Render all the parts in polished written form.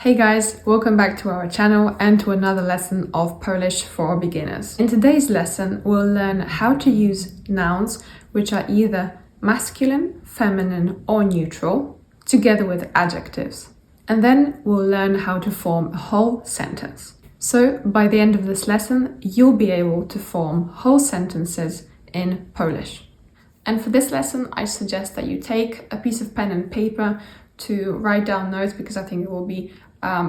Hey guys, welcome back to our channel and to another lesson of Polish for beginners. In today's lesson, we'll learn how to use nouns which are either masculine, feminine or neutral, together with adjectives. And then we'll learn how to form a whole sentence. So by the end of this lesson, you'll be able to form whole sentences in Polish. And for this lesson, I suggest that you take a piece of pen and paper to write down notes, because I think it will be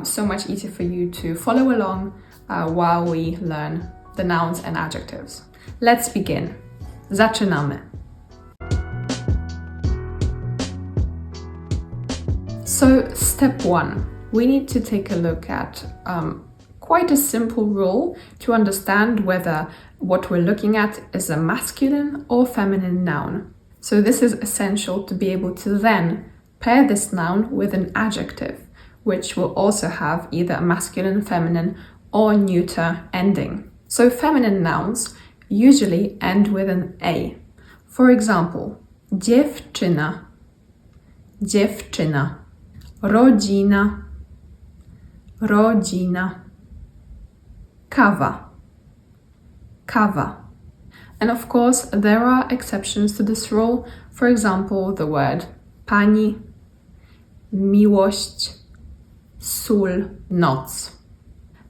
so much easier for you to follow along while we learn the nouns and adjectives. Let's begin. Zaczynamy. So step 1, we need to take a look at quite a simple rule to understand whether what we're looking at is a masculine or feminine noun. So this is essential to be able to then pair this noun with an adjective, which will also have either a masculine, feminine, or neuter ending. So feminine nouns usually end with an A. For example, dziewczyna, dziewczyna, rodzina, rodzina, kawa, kawa. And of course, there are exceptions to this rule. For example, the word pani, miłość, sól, noc.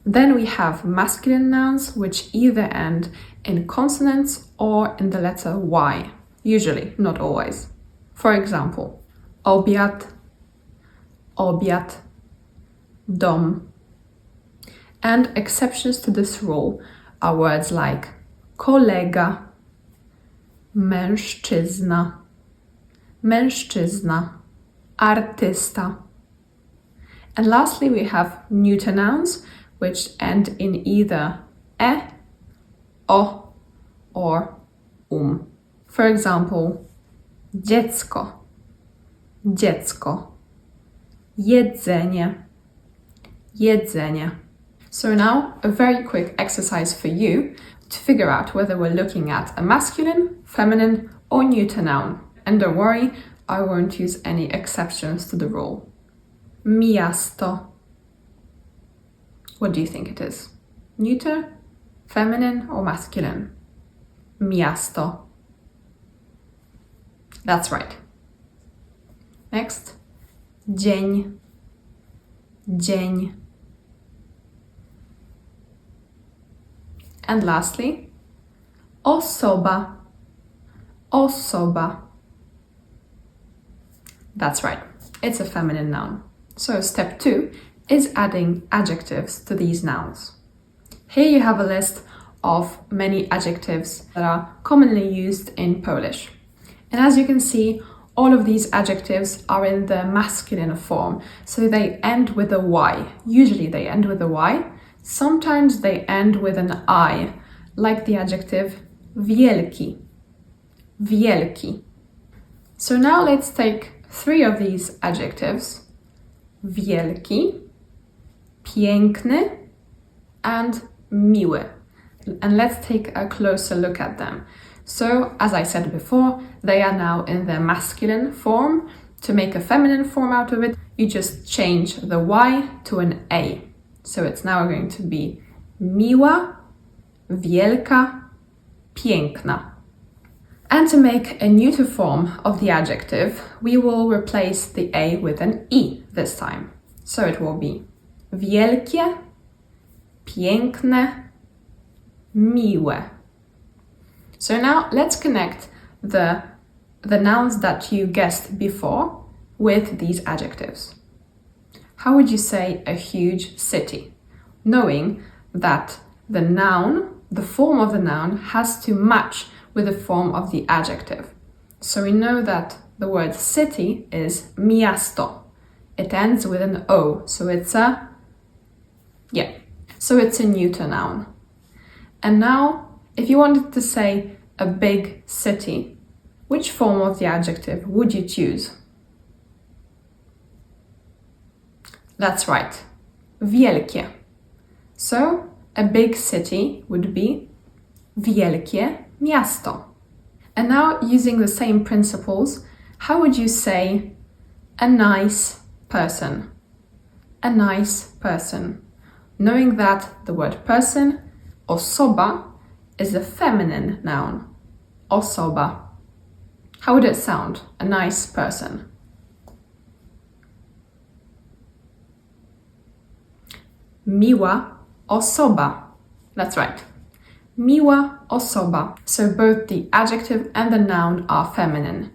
Then we have masculine nouns which either end in consonants or in the letter Y, usually, not always. For example, obiad, obiad, dom. And exceptions to this rule are words like kolega, mężczyzna, mężczyzna, artysta. And lastly, we have neuter nouns, which end in either e, o, or For example, dziecko, dziecko, jedzenie, jedzenie. So now, a very quick exercise for you to figure out whether we're looking at a masculine, feminine, or neuter noun. And don't worry, I won't use any exceptions to the rule. Miasto. What do you think it is? Neuter, feminine, or masculine? Miasto. That's right. Next. Dzień, dzień. And lastly, osoba, osoba. That's right, it's a feminine noun. So step 2 is adding adjectives to these nouns. Here you have a list of many adjectives that are commonly used in Polish. And as you can see, all of these adjectives are in the masculine form, so they end with a Y. Usually they end with a Y. Sometimes they end with an I, like the adjective wielki, wielki. So now let's take 3 of these adjectives, wielki, piękny, and miły. And let's take a closer look at them. So, as I said before, they are now in their masculine form. To make a feminine form out of it, you just change the Y to an A. So it's now going to be miła, wielka, piękna. And to make a neuter form of the adjective, we will replace the A with an E this time. So it will be wielkie, piękne, miłe. So now let's connect the nouns that you guessed before with these adjectives. How would you say a huge city? Knowing that the noun, the form of the noun, has to match with the form of the adjective. So we know that the word city is miasto. It ends with an O, so it's a neuter noun. And now, if you wanted to say a big city, which form of the adjective would you choose? That's right, wielkie. So, a big city would be wielkie miasto. And now, using the same principles, how would you say a nice person? a nice person, knowing that the word person, osoba, is a feminine noun. Osoba. How would it sound? A nice person. Miła osoba. That's right. Miła osoba. So both the adjective and the noun are feminine.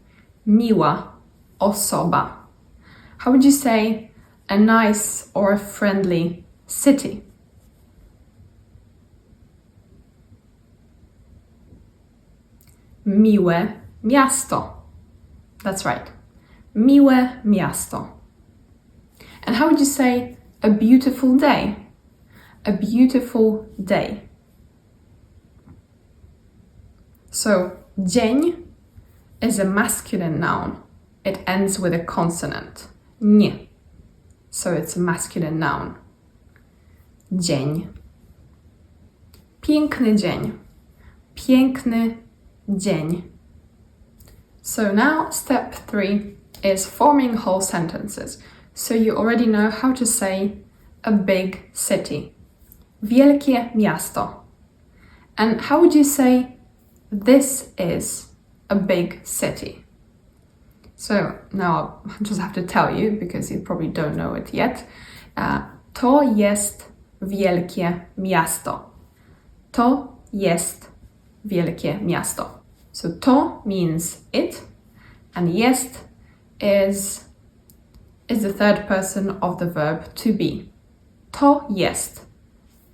Miła osoba. How would you say a nice or a friendly city? Miłe miasto. That's right. Miłe miasto. And how would you say a beautiful day? A beautiful day. So, dzień is a masculine noun. It ends with a consonant. Nie. So it's a masculine noun. Dzień. Piękny dzień. Piękny dzień. So now step 3 is forming whole sentences. So you already know how to say a big city. Wielkie miasto. And how would you say this is a big city? So now I just have to tell you, because you probably don't know it yet. To jest wielkie miasto. To jest wielkie miasto. So to means it, and jest is the third person of the verb to be. To jest.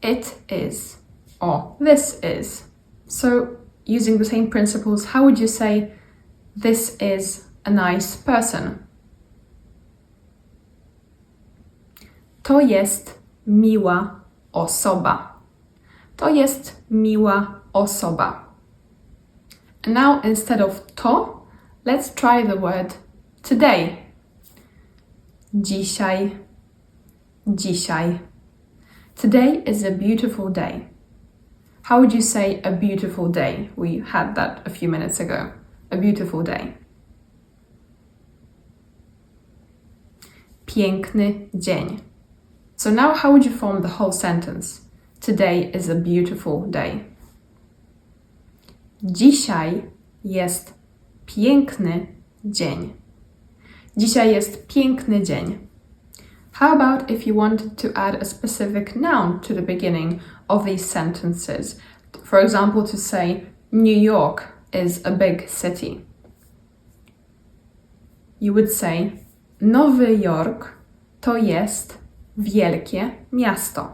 It is. Or this is. So using the same principles, how would you say this is a nice person? To jest miła osoba. To jest miła osoba. And now instead of to, let's try the word today. Dzisiaj. Dzisiaj. Today is a beautiful day. How would you say a beautiful day? We had that a few minutes ago. A beautiful day. Piękny dzień. So now how would you form the whole sentence? Today is a beautiful day. Dzisiaj jest piękny dzień. Dzisiaj jest piękny dzień. How about if you wanted to add a specific noun to the beginning of these sentences? For example, to say New York is a big city. You would say Nowy Jork to jest wielkie miasto.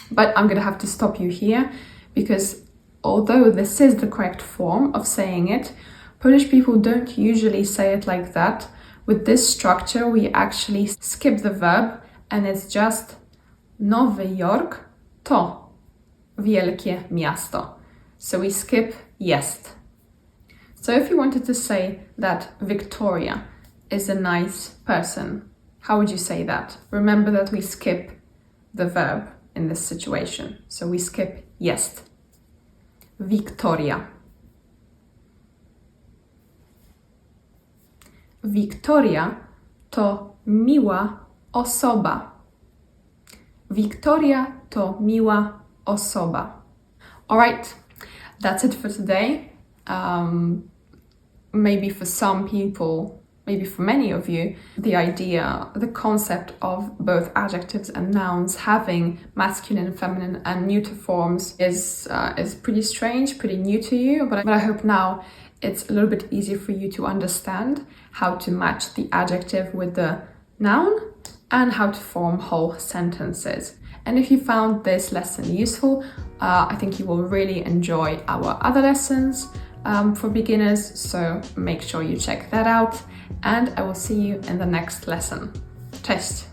But I'm going to have to stop you here, because although this is the correct form of saying it, Polish people don't usually say it like that. With this structure, we actually skip the verb and it's just Nowy Jork to wielkie miasto. So we skip jest. So if you wanted to say that Victoria is a nice person, how would you say that? Remember that we skip the verb in this situation. So we skip jest. Victoria. Victoria to miła osoba. Victoria to miła osoba. Alright, that's it for today. Maybe for some people, maybe for many of you, the concept of both adjectives and nouns having masculine, feminine and neuter forms is pretty strange, pretty new to you, but I hope now it's a little bit easier for you to understand how to match the adjective with the noun and how to form whole sentences. And if you found this lesson useful, I think you will really enjoy our other lessons for beginners, so make sure you check that out, and I will see you in the next lesson. Cześć!